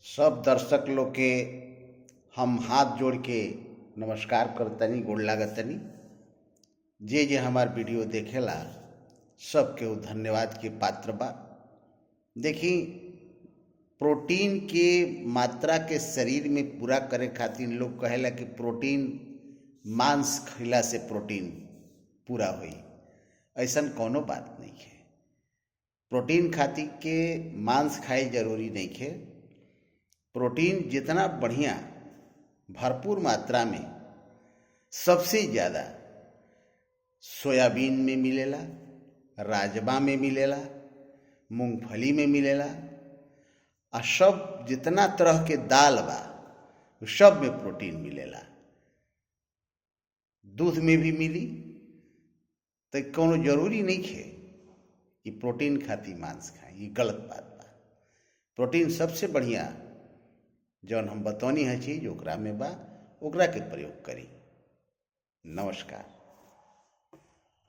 सब दर्शक लोग के हम हाथ जोड़ के नमस्कार करतनी, गोड़ लागतनी। जे जे हमार वीडियो देखेला सबके वो धन्यवाद के पात्र बा। देखी, प्रोटीन के मात्रा के शरीर में पूरा करे खातिर लोग कहेला कि प्रोटीन मांस खइला से प्रोटीन पूरा होई। ऐसन कोनो बात नहीं है। प्रोटीन खातिर के मांस खाए जरूरी नहीं है। प्रोटीन जितना बढ़िया भरपूर मात्रा में सबसे ज़्यादा सोयाबीन में मिलेला, राजमा में मिलेला, मूंगफली में मिलेला, और सब जितना तरह के दाल बा सब में प्रोटीन मिलेला। दूध में भी मिली। तो कोनो जरूरी नहीं है कि प्रोटीन खातिर मांस खाएं, ये गलत बात बा। प्रोटीन सबसे बढ़िया जौन हम बतौनी है चीज ओकरा में बा, ओकरा के प्रयोग करी। नमस्कार।